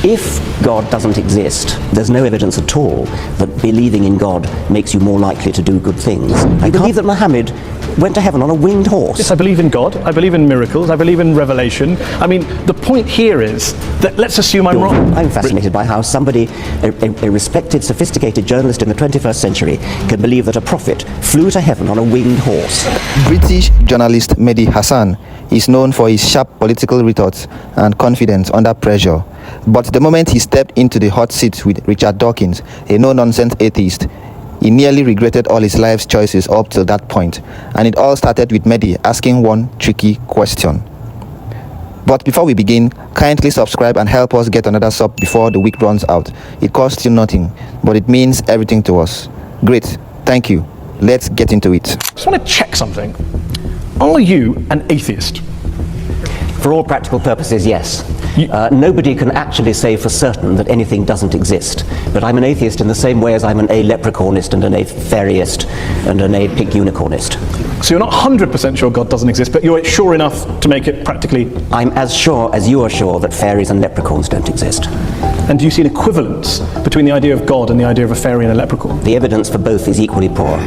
If God doesn't exist, there's no evidence at all that believing in God makes you more likely to do good things. I believe that Muhammad went to heaven on a winged horse. Yes, I believe in God, I believe in miracles, I believe in revelation. I mean, the point here is that let's assume I'm wrong. I'm fascinated by how somebody, a respected, sophisticated journalist in the 21st century, can believe that a prophet flew to heaven on a winged horse. British journalist Mehdi Hasan is known for his sharp political retorts and confidence under pressure. But the moment he stepped into the hot seat with Richard Dawkins, a no-nonsense atheist, he nearly regretted all his life's choices up till that point. And it all started with Mehdi asking one tricky question. But before we begin, kindly subscribe and help us get another sub before the week runs out. It costs you nothing, but it means everything to us. Great, thank you. Let's get into it. I just want to check something. Are you an atheist? For all practical purposes, yes. Nobody can actually say for certain that anything doesn't exist. But I'm an atheist in the same way as I'm an a-leprechaunist and an a-fairyist and an a-pink unicornist. So you're not 100% sure God doesn't exist, but you're sure enough to make it practically... I'm as sure as you are sure that fairies and leprechauns don't exist. And do you see an equivalence between the idea of God and the idea of a fairy and a leprechaun? The evidence for both is equally poor.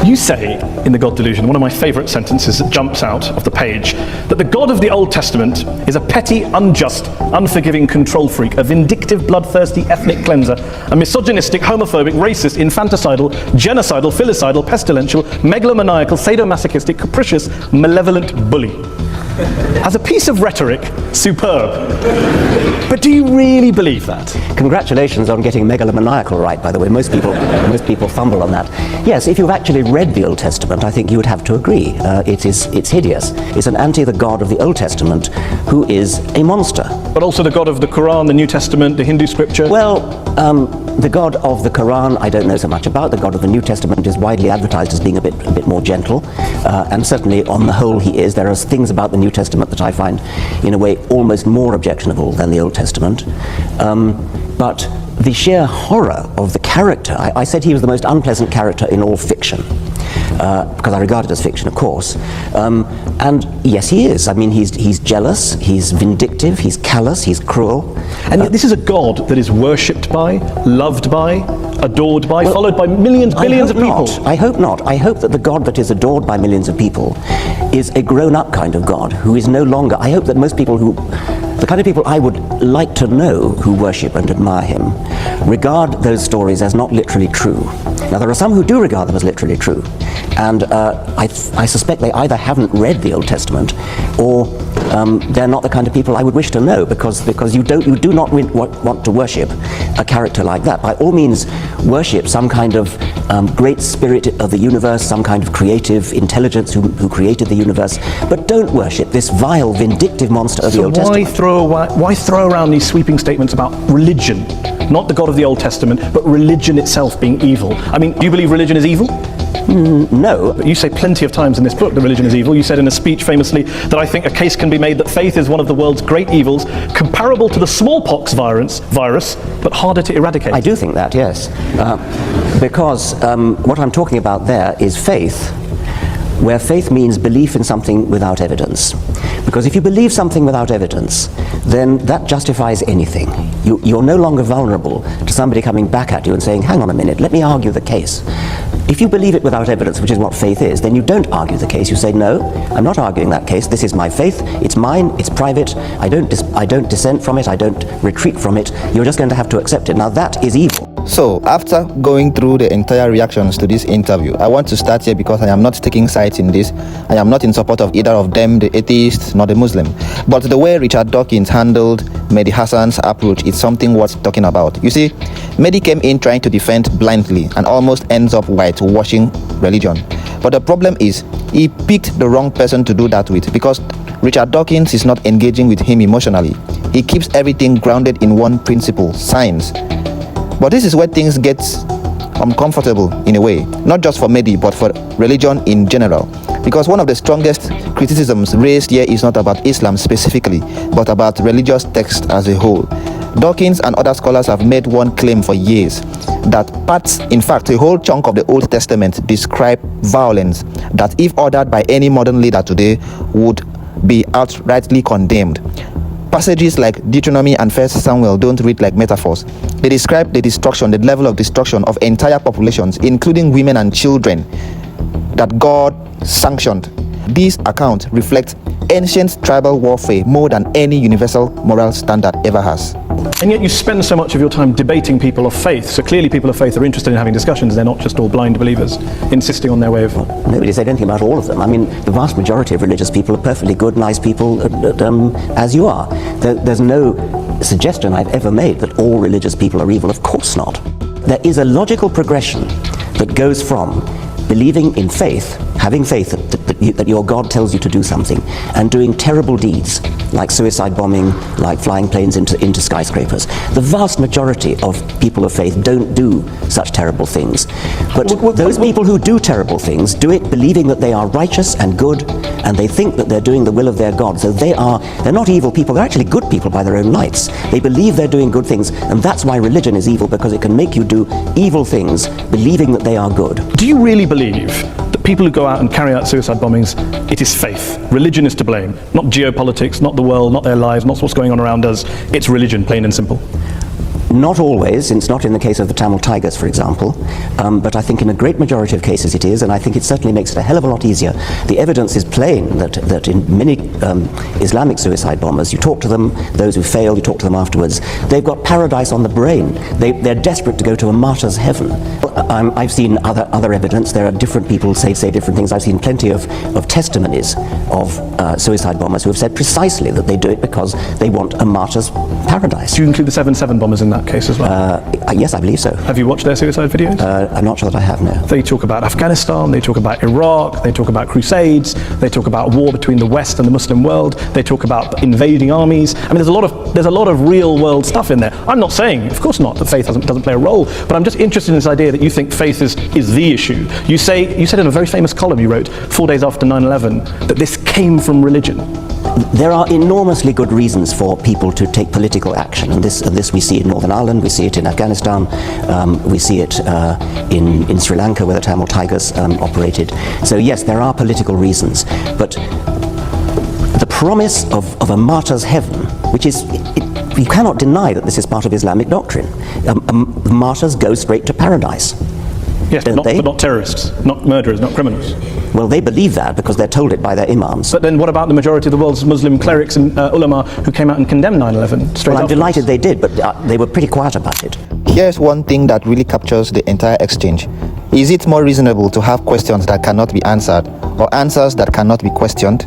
You say, in The God Delusion, one of my favourite sentences that jumps out of the page, that the God of the Old Testament is a petty, unjust, unforgiving control freak, a vindictive, bloodthirsty ethnic cleanser, a misogynistic, homophobic, racist, infanticidal, genocidal, filicidal, pestilential, megalomaniacal, sadomasochistic, capricious, malevolent bully. As a piece of rhetoric, superb. But do you really believe that? Congratulations on getting megalomaniacal right, by the way. Most people fumble on that. Yes, if you've actually read the Old Testament, I think you would have to agree. It's hideous. It's an anti the God of the Old Testament, who is a monster. But also the God of the Quran, the New Testament, the Hindu scripture? Well, the God of the Quran, I don't know so much about. The God of the New Testament is widely advertised as being a bit more gentle, and certainly on the whole he is. There are things about the New Testament that I find, in a way, almost more objectionable than the Old Testament. But the sheer horror of the character, I said he was the most unpleasant character in all fiction, because I regard it as fiction, of course. And yes, he is. I mean, he's jealous, he's vindictive, he's callous, he's cruel. And yet this is a God that is worshipped by, loved by, adored by, followed by millions, billions of people. I hope not. I hope that the God that is adored by millions of people is a grown-up kind of God who is no longer... I hope that most people who... The kind of people I would like to know who worship and admire him regard those stories as not literally true. Now, there are some who do regard them as literally true, and I suspect they either haven't read the Old Testament or they're not the kind of people I would wish to know, because you do not want to worship a character like that. By all means, worship some kind of great spirit of the universe, some kind of creative intelligence who created the universe, but don't worship this vile, vindictive monster of the Old Testament. Why throw around these sweeping statements about religion? Not the God of the Old Testament, but religion itself being evil. I mean, do you believe religion is evil? No. But you say plenty of times in this book that religion is evil. You said in a speech famously that I think a case can be made that faith is one of the world's great evils, comparable to the smallpox virus, but harder to eradicate. I do think that, yes. Because what I'm talking about there is faith, where faith means belief in something without evidence. Because if you believe something without evidence, then that justifies anything. You're no longer vulnerable to somebody coming back at you and saying, hang on a minute, let me argue the case. If you believe it without evidence, which is what faith is, then you don't argue the case. You say, no, I'm not arguing that case. This is my faith. It's mine. It's private. I don't dissent from it. I don't retreat from it. You're just going to have to accept it. Now, that is evil. So, after going through the entire reactions to this interview, I want to start here because I am not taking sides in this. I am not in support of either of them, the atheist nor the Muslim. But the way Richard Dawkins handled Mehdi Hasan's approach is something worth talking about. You see, Mehdi came in trying to defend blindly and almost ends up whitewashing religion. But the problem is, he picked the wrong person to do that with, because Richard Dawkins is not engaging with him emotionally. He keeps everything grounded in one principle, science. But this is where things get uncomfortable in a way, not just for Mehdi, but for religion in general. Because one of the strongest criticisms raised here is not about Islam specifically, but about religious texts as a whole. Dawkins and other scholars have made one claim for years, that parts, in fact, a whole chunk of the Old Testament describe violence that, if ordered by any modern leader today, would be outrightly condemned. Passages like Deuteronomy and 1 Samuel don't read like metaphors. They describe the destruction, the level of destruction of entire populations, including women and children, that God sanctioned. These accounts reflect ancient tribal warfare more than any universal moral standard ever has. And yet you spend so much of your time debating people of faith. So clearly people of faith are interested in having discussions. They're not just all blind believers insisting on their way of... Nobody said anything about all of them. I mean, the vast majority of religious people are perfectly good, nice people, as you are. There's no suggestion I've ever made that all religious people are evil. Of course not. There is a logical progression that goes from believing in faith, having faith that your God tells you to do something, and doing terrible deeds like suicide bombing, like flying planes into skyscrapers. The vast majority of people of faith don't do such terrible things. But those people who do terrible things do it believing that they are righteous and good, and they think that they're doing the will of their God. So they're not evil people, they're actually good people by their own lights. They believe they're doing good things, and that's why religion is evil, because it can make you do evil things believing that they are good. Do you really believe that people who go out and carry out suicide bombings, it is faith? Religion is to blame, not geopolitics, not the world, not their lives, not what's going on around us. It's religion, plain and simple. Not always, it's not in the case of the Tamil Tigers, for example, but I think in a great majority of cases it is, and I think it certainly makes it a hell of a lot easier. The evidence is plain that in many Islamic suicide bombers, you talk to them, those who fail, you talk to them afterwards, they've got paradise on the brain. They're desperate to go to a martyr's heaven. I've seen other evidence. There are different people say different things. I've seen plenty of testimonies of suicide bombers who have said precisely that they do it because they want a martyr's paradise. Do you include the 7/7 bombers in that case as well? Yes, I believe so. Have you watched their suicide videos? I'm not sure that I have, no. They talk about Afghanistan, they talk about Iraq, they talk about crusades, they talk about war between the West and the Muslim world, they talk about invading armies. I mean, there's a lot of real world stuff in there. I'm not saying, of course not, that faith doesn't play a role, but I'm just interested in this idea that you think faith is the issue. You said in a very famous column you wrote 4 days after 9/11 that this came from religion. There are enormously good reasons for people to take political action, and this we see in Northern Ireland, we see it in Afghanistan, we see it in Sri Lanka, where the Tamil Tigers operated. So yes, there are political reasons, but the promise of a martyr's heaven, which is, you cannot deny that this is part of Islamic doctrine. Martyrs go straight to paradise. Yes, but not terrorists, not murderers, not criminals. Well, they believe that because they're told it by their imams. But then what about the majority of the world's Muslim clerics and ulama who came out and condemned 9/11 straight Well, I'm afterwards? delighted they did, but they were pretty quiet about it. Here's one thing that really captures the entire exchange. Is it more reasonable to have questions that cannot be answered, or answers that cannot be questioned?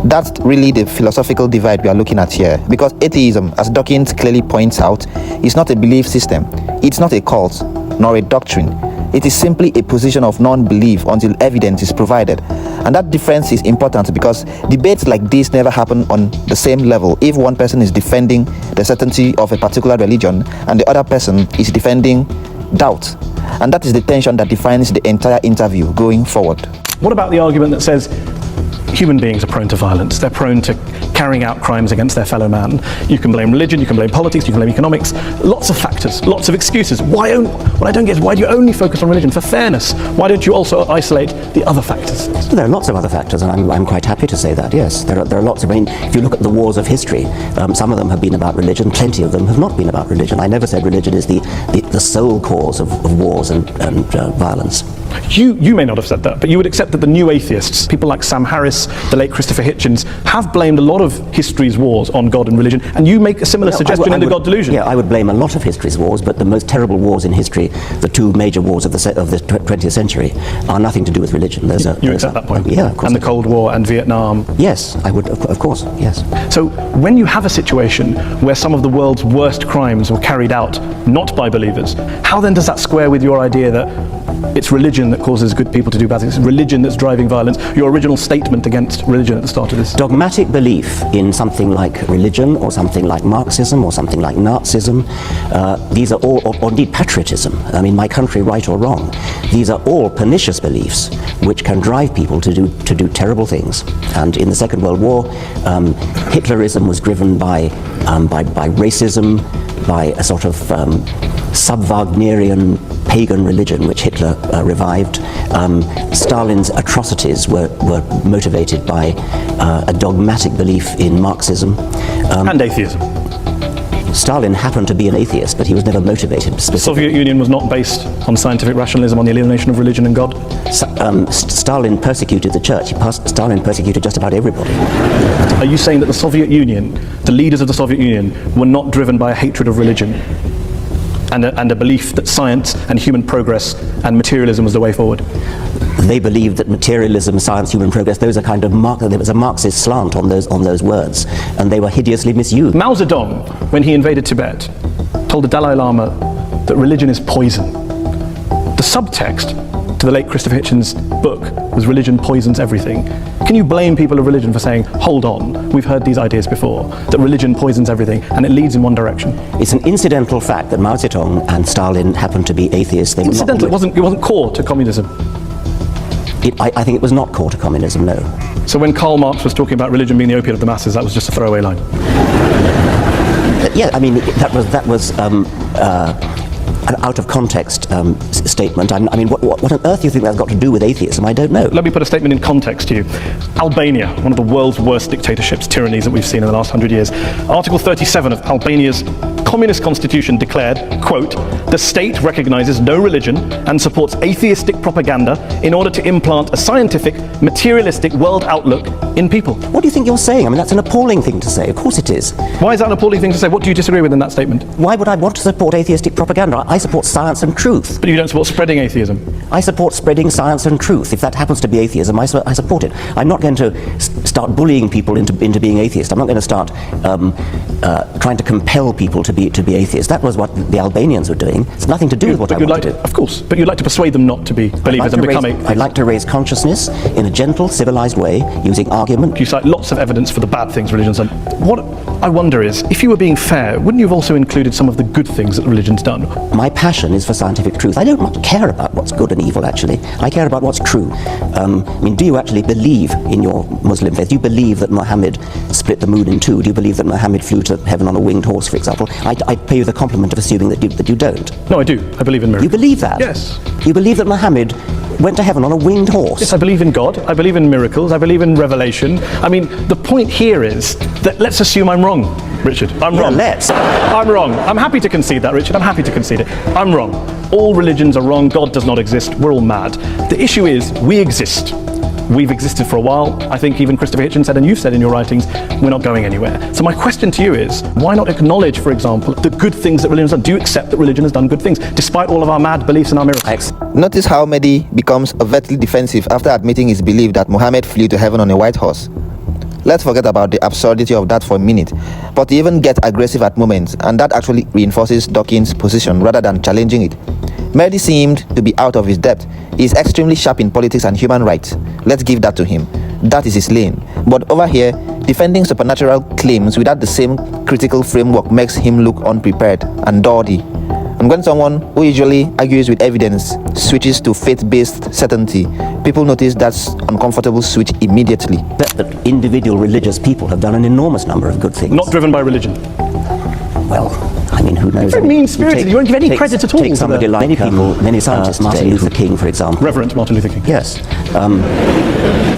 That's really the philosophical divide we are looking at here, because atheism, as Dawkins clearly points out, is not a belief system. It's not a cult, nor a doctrine. It is simply a position of non-belief until evidence is provided. And that difference is important because debates like this never happen on the same level if one person is defending the certainty of a particular religion and the other person is defending doubt. And that is the tension that defines the entire interview going forward. What about the argument that says human beings are prone to violence, they're prone to carrying out crimes against their fellow man? You can blame religion, you can blame politics, you can blame economics, lots of factors, lots of excuses. What I don't get is, why do you only focus on religion? For fairness, why don't you also isolate the other factors? There are lots of other factors, and I'm quite happy to say that, yes. There are lots of, if you look at the wars of history, some of them have been about religion, plenty of them have not been about religion. I never said religion is the sole cause of wars and violence. You may not have said that, but you would accept that the new atheists, people like Sam Harris, the late Christopher Hitchens, have blamed a lot of history's wars on God and religion, and you make a similar suggestion in The God Delusion. Yeah, I would blame a lot of history's wars, but the most terrible wars in history, the two major wars of the 20th century, are nothing to do with religion. You accept that point? Yeah, of course. And the Cold War and Vietnam? Yes, I would, of course, yes. So when you have a situation where some of the world's worst crimes were carried out not by believers, how then does that square with your idea that it's religion that causes good people to do bad things, it's religion that's driving violence, your original statement against religion at the start of this? Dogmatic belief in something like religion, or something like Marxism, or something like Nazism, these are all, or indeed patriotism, I mean, my country right or wrong, these are all pernicious beliefs which can drive people to do terrible things. And in the Second World War, Hitlerism was driven by racism, by a sort of sub-Wagnerian pagan religion which Hitler revived. Stalin's atrocities were motivated by a dogmatic belief in Marxism. And atheism. Stalin happened to be an atheist, but he was never motivated specifically. The Soviet Union was not based on scientific rationalism, on the elimination of religion and God? Stalin persecuted the church. Stalin persecuted just about everybody. Are you saying that the Soviet Union, the leaders of the Soviet Union, were not driven by a hatred of religion and a belief that science and human progress and materialism was the way forward? They believed that materialism, science, human progress, those are kind of there was a Marxist slant on those words, and they were hideously misused. Mao Zedong, when he invaded Tibet, told the Dalai Lama that religion is poison. The subtext to the late Christopher Hitchens' book was religion poisons everything. Can you blame people of religion for saying, hold on, we've heard these ideas before, that religion poisons everything and it leads in one direction? It's an incidental fact that Mao Zedong and Stalin happened to be atheists. They incidental, it wasn't core to communism. I think it was not core to communism, no. So when Karl Marx was talking about religion being the opiate of the masses, that was just a throwaway line? Yeah, I mean, that was an out of context statement. I mean, what on earth do you think that's got to do with atheism? I don't know. Let me put a statement in context to you. Albania, one of the world's worst dictatorships, tyrannies that we've seen in the last 100 years. Article 37 of Albania's communist constitution declared, quote, "The state recognizes no religion and supports atheistic propaganda in order to implant a scientific, materialistic world outlook in people." What do you think you're saying? I mean, that's an appalling thing to say. Of course it is. Why is that an appalling thing to say? What do you disagree with in that statement? Why would I want to support atheistic propaganda? I support science and truth. But you don't support spreading atheism. I support spreading science and truth. If that happens to be atheism, I support it. I'm not going to start bullying people into being atheist. I'm not going to start trying to compel people to be atheist. That was what the Albanians were doing. It's nothing to do with what I want to do. Of course, but you'd like to persuade them not to be believers and become atheists. I'd like to raise consciousness in a gentle, civilized way, using argument. You cite lots of evidence for the bad things religion's done. What I wonder is, if you were being fair, wouldn't you have also included some of the good things that religion's done? My passion is for scientific truth. I don't much care about what's good and evil, actually. I care about what's true. I mean, do you actually believe in your Muslim faith? Do you believe that Muhammad split the moon in two? Do you believe that Muhammad flew to heaven on a winged horse, for example? I pay you the compliment of assuming that you don't. No, I do. I believe in miracles. You believe that? Yes. You believe that Muhammad went to heaven on a winged horse? Yes, I believe in God. I believe in miracles. I believe in revelation. I mean, the point here is that let's assume I'm wrong, Richard. I'm wrong. Let's. I'm wrong. I'm happy to concede that, Richard. I'm happy to concede it. I'm wrong. All religions are wrong. God does not exist. We're all mad. The issue is we exist. We've existed for a while. I think even Christopher Hitchens said, and you've said in your writings, we're not going anywhere. So my question to you is, why not acknowledge, for example, the good things that religion has done? Do you accept that religion has done good things, despite all of our mad beliefs and our miracles? Notice how Mehdi becomes overtly defensive after admitting his belief that Muhammad flew to heaven on a white horse. Let's forget about the absurdity of that for a minute, but he even gets aggressive at moments, and that actually reinforces Dawkins' position rather than challenging it. Mehdi seemed to be out of his depth. He is extremely sharp in politics and human rights. Let's give that to him. That is his lane. But over here, defending supernatural claims without the same critical framework makes him look unprepared and dawdy. And when someone who usually argues with evidence switches to faith-based certainty, people notice that uncomfortable switch immediately. That individual religious people have done an enormous number of good things. Not driven by religion. Well, I mean, who knows? Very mean-spirited. You won't give any credit at all Take to somebody like many scientists, Martin Luther King, for example. Reverend Martin Luther King. Yes.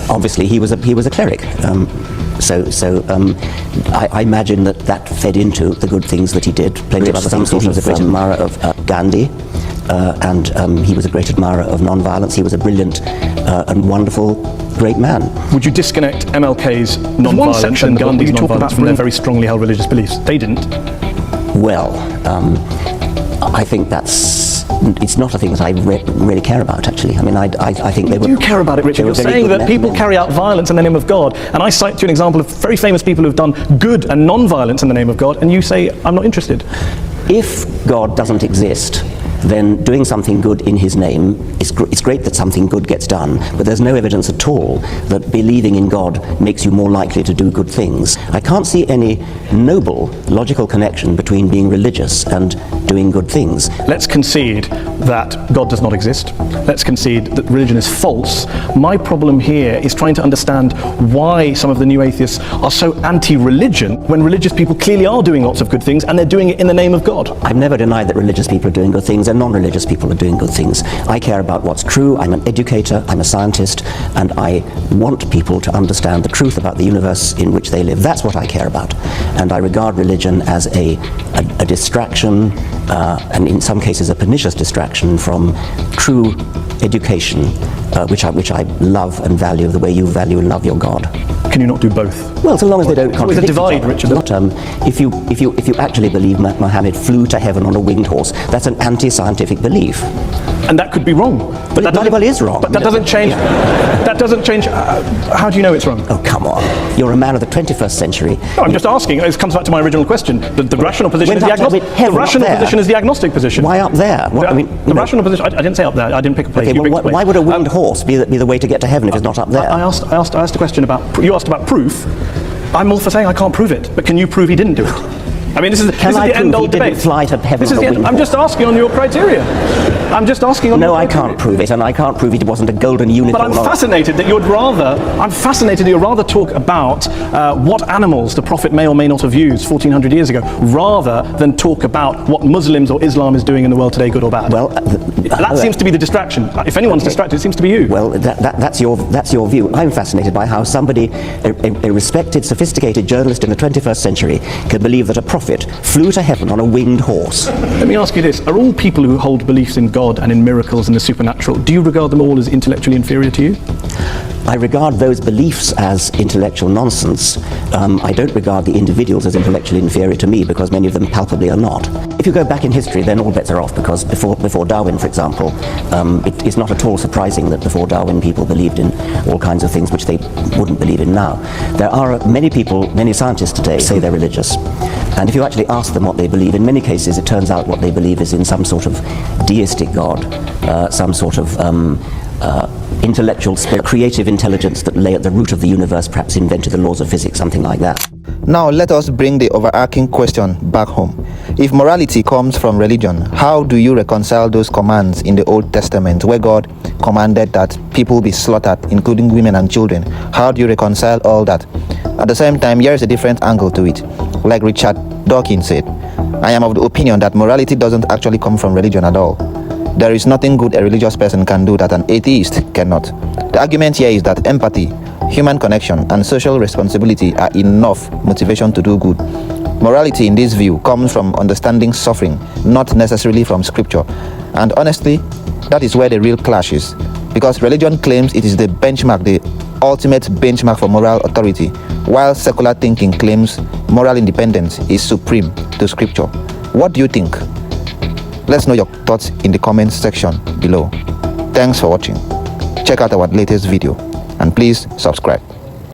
Obviously, he was a cleric. I imagine that fed into the good things that he did. Plenty of other things. He was a great admirer of Gandhi, and he was a great admirer of non-violence. He was a brilliant and wonderful, great man. Would you disconnect MLK's non-violence and Gandhi's non-violence from their very strongly held religious beliefs? They didn't. Well, I think it's not a thing that I really care about, actually. I mean, I think they were... You do care about it, Richard. You're saying that people carry out violence in the name of God, and I cite to you an example of very famous people who've done good and non-violence in the name of God, and you say, I'm not interested. If God doesn't exist, then doing something good in his name, it's great that something good gets done, but there's no evidence at all that believing in God makes you more likely to do good things. I can't see any noble, logical connection between being religious and doing good things. Let's concede that God does not exist. Let's concede that religion is false. My problem here is trying to understand why some of the new atheists are so anti-religion when religious people clearly are doing lots of good things and they're doing it in the name of God. I've never denied that religious people are doing good things. things and non-religious people are doing good things. I care about what's true. I'm an educator, I'm a scientist, and I want people to understand the truth about the universe in which they live. That's what I care about. And I regard religion as a distraction, and in some cases a pernicious distraction from true education, which I love and value the way you value and love your God. Can you not do both? Well, so long as they don't contradict There's a divide, each other. Richard. Not, if you actually believe Muhammad flew to heaven on a winged horse, that's an anti-scientific belief. And that could be wrong. But it very well is wrong. But that doesn't change. That doesn't change. How do you know it's wrong? Oh, come on. You're a man of the 21st century. No, I'm just asking. It comes back to my original question. The rational position is the agnostic. The rational position is the agnostic position. Why up there? The rational position. I didn't say up there. I didn't pick a place. Okay, well, why would a winged horse be the way to get to heaven if it's not up there? I asked a question about. You asked about proof. I'm all for saying I can't prove it, but can you prove he didn't do it? I mean, this is the end-old debate. Didn't fly to heaven on a winged horse? I'm just asking on your criteria. I'm just asking on your criteria. No, I can't prove it, and I can't prove it wasn't a golden unicorn. But I'm fascinated that you'd rather talk about what animals the Prophet may or may not have used 1400 years ago, rather than talk about what Muslims or Islam is doing in the world today, good or bad. Well, that seems to be the distraction. If anyone's distracted, it seems to be you. Well, that's your view. I'm fascinated by how somebody, a respected, sophisticated journalist in the 21st century, can believe that a prophet flew to heaven on a winged horse. Let me ask you this. Are all people who hold beliefs in God and in miracles and the supernatural, do you regard them all as intellectually inferior to you? I regard those beliefs as intellectual nonsense. I don't regard the individuals as intellectually inferior to me, because many of them palpably are not. If you go back in history, then all bets are off, because before Darwin, for example, it is not at all surprising that before Darwin people believed in all kinds of things which they wouldn't believe in now. There are many scientists today say they're religious. And if you actually ask them what they believe, in many cases it turns out what they believe is in some sort of deistic God, some sort of intellectual spirit, creative intelligence that lay at the root of the universe, perhaps invented the laws of physics, something like that. Now let us bring the overarching question back home. If morality comes from religion, how do you reconcile those commands in the Old Testament where God commanded that people be slaughtered, including women and children? How do you reconcile all that? At the same time, here is a different angle to it. Like Richard Dawkins said, I am of the opinion that morality doesn't actually come from religion at all. There is nothing good a religious person can do that an atheist cannot. The argument here is that empathy, human connection, and social responsibility are enough motivation to do good. Morality in this view comes from understanding suffering, not necessarily from scripture. And honestly, that is where the real clash is. Because religion claims it is the benchmark, the ultimate benchmark for moral authority, while secular thinking claims moral independence is supreme to scripture. What do you think? Let's know your thoughts in the comments section below. Thanks for watching. Check out our latest video and please subscribe.